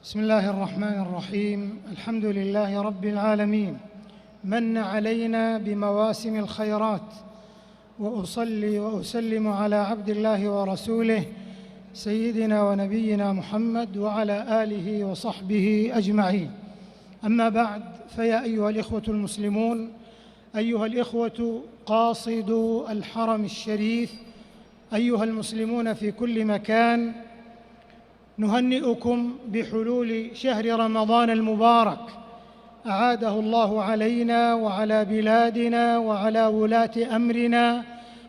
بسم الله الرحمن الرحيم. الحمد لله رب العالمين، من علينا بمواسم الخيرات، وأصلي وأسلم على عبد الله ورسوله سيدنا ونبينا محمد وعلى آله وصحبه أجمعين. أما بعد، فيا أيها الإخوة المسلمون، أيها الإخوة قاصدو الحرم الشريف، أيها المسلمون في كل مكان، نهنئكم بحلول شهر رمضان المبارك، أعاده الله علينا وعلى بلادنا وعلى ولاة أمرنا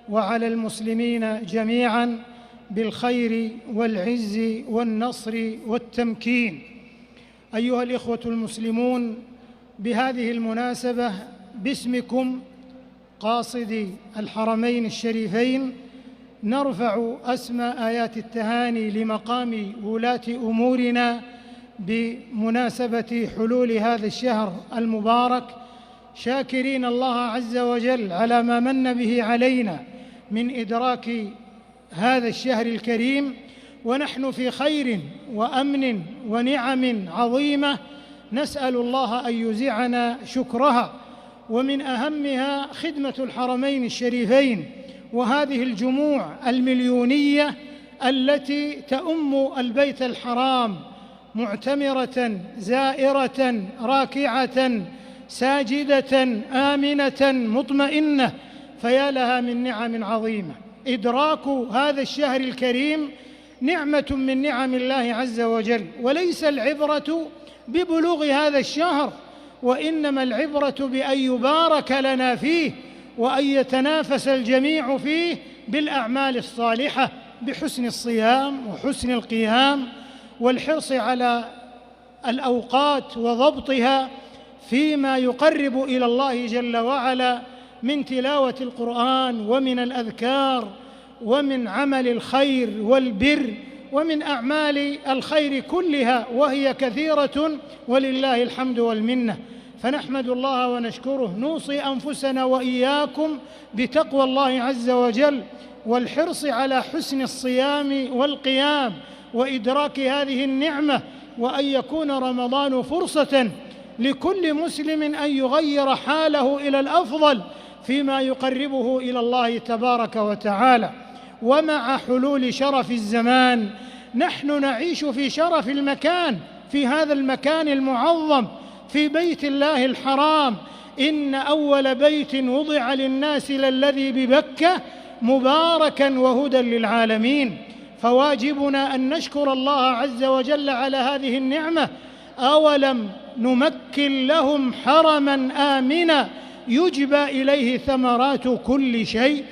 وعلى المسلمين جميعاً بالخير والعز والنصر والتمكين. أيها الإخوة المسلمون، بهذه المناسبة باسمكم قاصدي الحرمين الشريفين نرفع أسمى آيات التهاني لمقام ولاة أمورنا بمناسبة حلول هذا الشهر المبارك، شاكرين الله عز وجل على ما من به علينا من إدراك هذا الشهر الكريم، ونحن في خير وأمن ونعم عظيمة، نسأل الله أن يزعنا شكرها. ومن أهمها خدمة الحرمين الشريفين وهذه الجموع المليونية التي تؤم البيت الحرام معتمرة زائرة راكعة ساجدة آمنة مطمئنة، فيا لها من نعم عظيمة. إدراك هذا الشهر الكريم نعمة من نعم الله عز وجل، وليس العبرة ببلوغ هذا الشهر، وإنما العبرة بأن يبارك لنا فيه وأن يتنافس الجميع فيه بالأعمال الصالحة، بحسن الصيام وحسن القيام والحرص على الأوقات وضبطها فيما يقرب إلى الله جل وعلا من تلاوة القرآن ومن الأذكار ومن عمل الخير والبر ومن أعمال الخير كلها، وهي كثيرة ولله الحمد والمنة. فنحمد الله ونشكره، نوصي أنفسنا وإياكم بتقوى الله عز وجل والحرص على حسن الصيام والقيام وإدراك هذه النعمة، وأن يكون رمضان فرصة لكل مسلم أن يغير حاله إلى الأفضل فيما يقربه إلى الله تبارك وتعالى. ومع حلول شرف الزمان نحن نعيش في شرف المكان، في هذا المكان المعظم، في بيت الله الحرام. إن أول بيت وضع للناس للذي ببكة مباركاً وهدى للعالمين. فواجبنا أن نشكر الله عز وجل على هذه النعمة. أولم نمكن لهم حرماً آمناً يجبى إليه ثمرات كل شيء.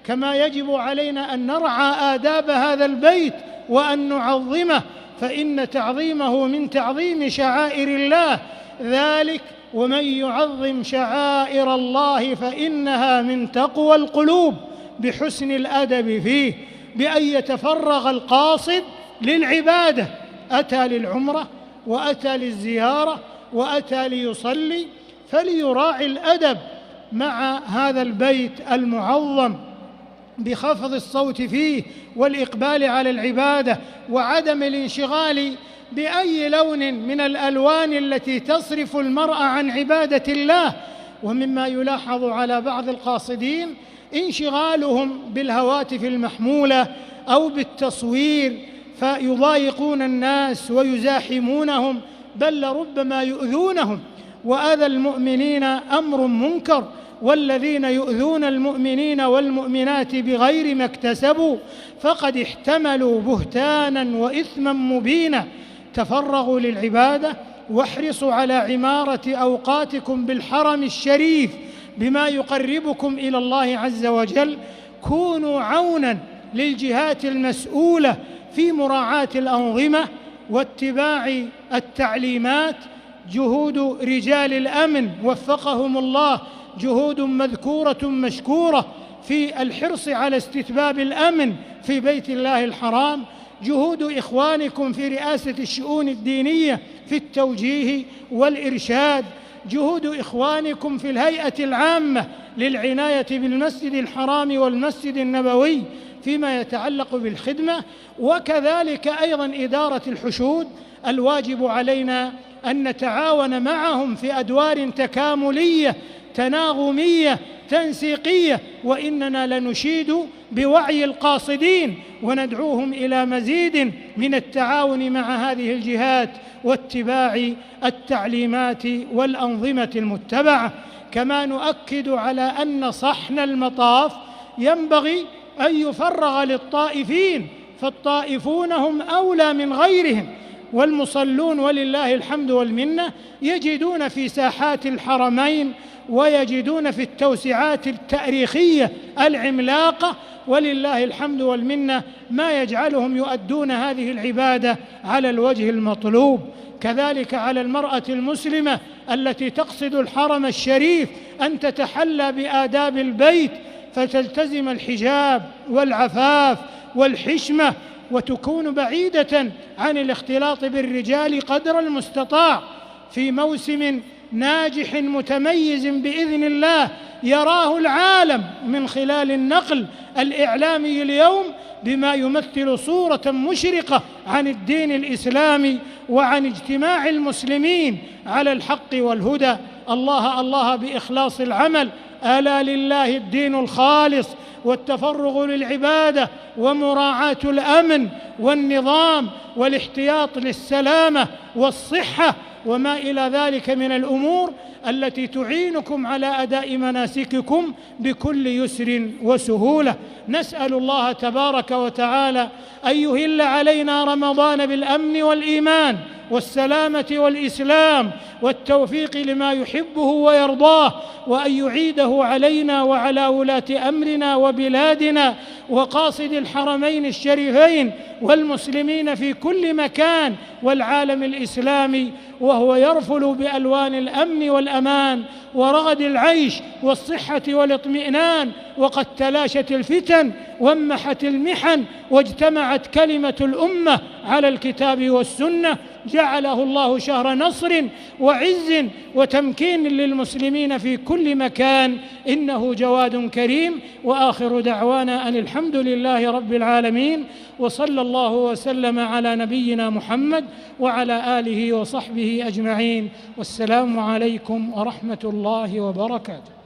كما يجب علينا أن نرعى آداب هذا البيت وأن نعظمه، فإن تعظيمه من تعظيم شعائر الله، ذلك ومن يعظم شعائر الله فإنها من تقوى القلوب، بحسن الأدب فيه، بأن يتفرغ القاصد للعبادة، أتى للعمرة وأتى للزيارة وأتى ليصلي، فليراعي الأدب مع هذا البيت المعظم بخفض الصوت فيه والإقبال على العبادة وعدم الانشغال بأي لون من الألوان التي تصرف المرء عن عبادة الله. ومما يلاحظ على بعض القاصدين انشغالهم بالهواتف المحمولة أو بالتصوير، فيضايقون الناس ويزاحمونهم، بل لربما يؤذونهم، وأذى المؤمنين أمر منكر، والذين يؤذون المؤمنين والمؤمنات بغير ما اكتسبوا فقد احتملوا بهتانا وإثما مبينا. تفرغوا للعبادة واحرصوا على عمارة أوقاتكم بالحرم الشريف بما يقربكم إلى الله عز وجل. كونوا عونا للجهات المسؤولة في مراعاة الأنظمة واتباع التعليمات. جهود رجال الأمن وفقهم الله جهود مذكورة مشكورة في الحرص على استتباب الأمن في بيت الله الحرام. جهود إخوانكم في رئاسة الشؤون الدينية في التوجيه والإرشاد. جهود إخوانكم في الهيئة العامة للعناية بالمسجد الحرام والمسجد النبوي فيما يتعلق بالخدمة. وكذلك أيضا إدارة الحشود الواجب علينا أن نتعاون معهم في أدوار تكاملية تناغمية تنسيقية، وإننا لنشيد بوعي القاصدين وندعوهم إلى مزيد من التعاون مع هذه الجهات واتباع التعليمات والأنظمة المتبعة. كما نؤكد على أن صحن المطاف ينبغي أن يفرغ للطائفين، فالطائفون هم أولى من غيرهم، والمصلون ولله الحمد والمنة يجدون في ساحات الحرمين ويجدون في التوسعات التاريخية العملاقة ولله الحمد والمنة ما يجعلهم يؤدون هذه العبادة على الوجه المطلوب. كذلك على المرأة المسلمة التي تقصد الحرم الشريف أن تتحلى بآداب البيت، فتلتزم الحجاب والعفاف والحشمة، وتكون بعيدة عن الاختلاط بالرجال قدر المستطاع في موسم ناجح متميز بإذن الله يراه العالم من خلال النقل الإعلامي اليوم بما يمثل صورة مشرقة عن الدين الإسلامي وعن اجتماع المسلمين على الحق والهدى. الله الله بإخلاص العمل، ألا لله الدين الخالص، والتفرغ للعبادة ومراعاة الأمن والنظام والاحتياط للسلامة والصحة وما إلى ذلك من الأمور التي تعينكم على أداء مناسككم بكل يسر وسهولة. نسأل الله تبارك وتعالى أن يهل علينا رمضان بالأمن والإيمان والسلامة والإسلام والتوفيق لما يحبه ويرضاه، وأن يعيده علينا وعلى ولاة أمرنا وبلادنا وقاصد الحرمين الشريفين والمسلمين في كل مكان والعالم الإسلامي، وهو يرفل بألوان الأمن والأمان ورغد العيش والصحة والاطمئنان، وقد تلاشت الفتن وامحت المحن واجتمعت كلمة الأمة على الكتاب والسنة. جعله الله شهر نصر وعز وتمكين للمسلمين في كل مكان، إنه جواد كريم. وآخر دعوانا أن الحمد لله رب العالمين، وصلى الله وسلم على نبينا محمد وعلى آله وصحبه أجمعين، والسلام عليكم ورحمة الله وبركاته.